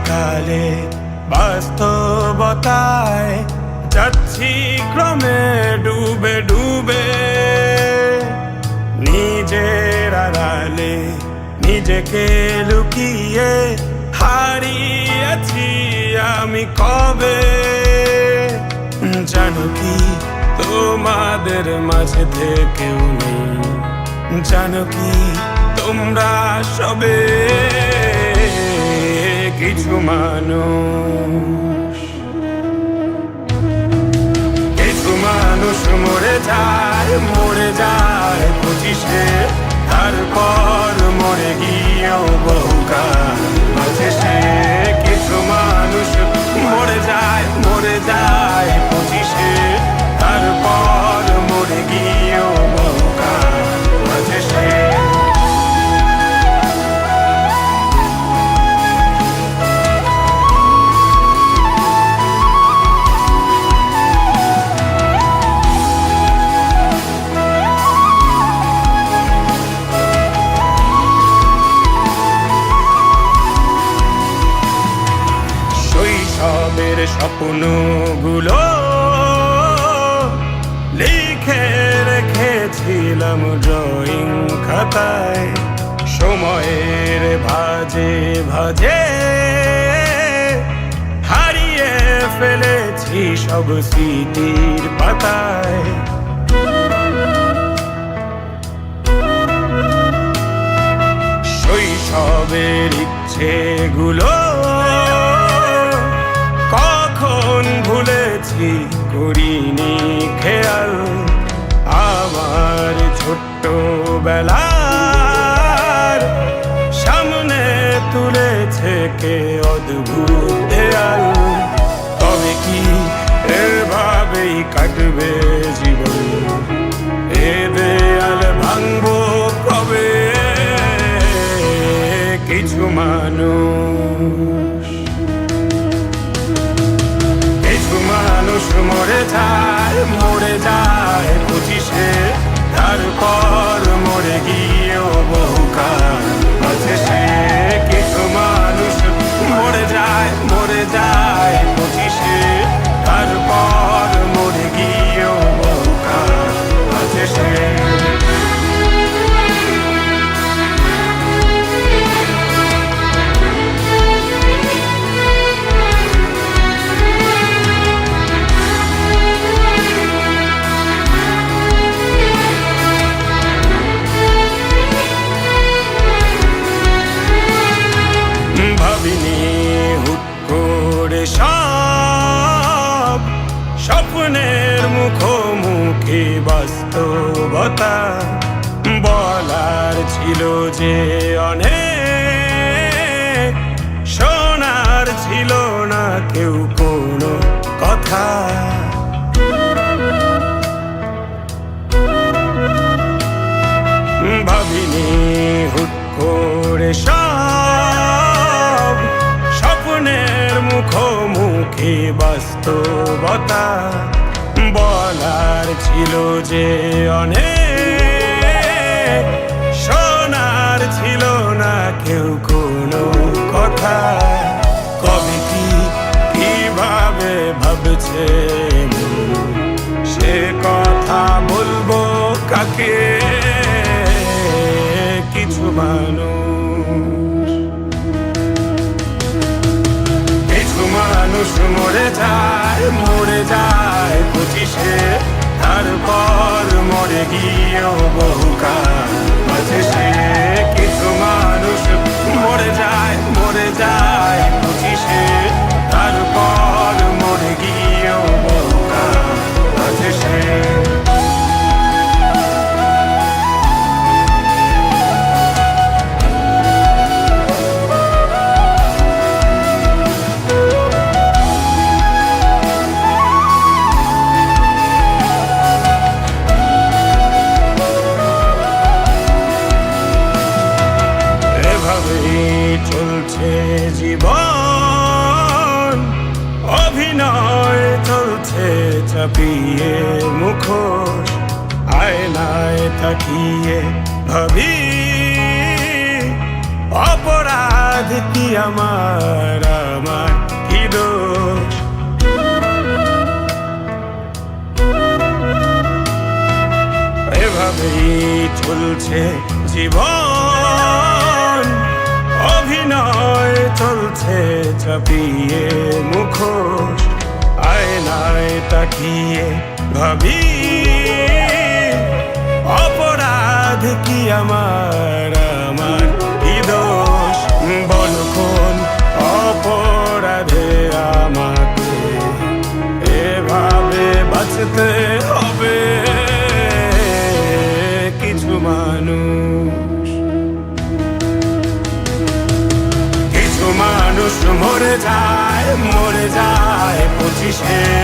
কালে বাস্তবতায় যাচ্ছি ক্রমে ডুবে ডুবে, নিজের আড়ালে নিজেকে লুকিয়ে হারিয়েছি আমি কবে। জানো কি তোমাদের মাঝে থেকেও নেই, জানো কি তোমরা সবে কিছু মানুষ, কিছু মানুষ মরে যায় 25-এ, তারপর মরে গিয়েও বহুকাল বাঁচে সে। কিছু মানুষ মরে যায় 25-এ, তারপর মরে গিয়েও বহুকাল বাঁচে সে। শৈশবের স্বপ্নগুলো লিখে রেখেছিলাম ড্রয়িং খাতায়, সময়ের ভাজে ভাজে হারিয়ে ফেলেছি সব স্মৃতির পাতায়। শৈশবের ইচ্ছেগুলো কখন ভুলেছি করিনি খেয়াল, আমার ছোট্ট বেলার সামনে তুলেছে কে অদ্ভুত দেয়াল। তবে কি এভাবেই কাটবে জীবন, এ দেয়াল ভাঙবো কবে? কিছু মানুষ, কিছু মানুষ মরে যায় 25-এ, তারপর মরে গিয়েও বহুকাল বাঁচে সে। কিছু মানুষ মরে যায় 25-এ, তারপর মরে গিয়েও বহুকাল বাঁচে সে। ভাবিনি হুট করে সব স্বপ্নের মুখোমুখি বাস্তবতা, বলার ছিল যে অনেক, শোনার ছিল না কেউ কোনো কথা। ভাবিনি হুট করে সব স্বপ্নের মুখোমুখি বাস্তবতা, বলার ছিল যে অনেক, শোনার ছিল না কেউ কোনো কথা। কবে কি কিভাবে ভাবছে সে কথা বলবো কাকে? কিছু মানুষ, কিছু মানুষ মরে যায় 25-এ, তারপর মরে গিয়েও বহুকাল বাঁচে সে। কিছু মানুষ মরে যায় 25-এ, তারপর মরে গিয়েও বহুকাল বাঁচে সে। চলছে জীবন, অভিনয় চলছে চাপিয়ে মুখোশ, আয়নায় তাকিয়ে ভাবি অপরাধ কি আমার কি দোষ? এভাবেই চলছে জীবন, অভিনয় চলছে চাপিয়ে মুখোশ। আয়নায় তাকিয়ে ভাবি অপরাধ কি আমার কি দোষ? বল কোন অপরাধে আমাকে এভাবে বাঁচতে হবে? কিছু মানুষ মরে যায় 25-এ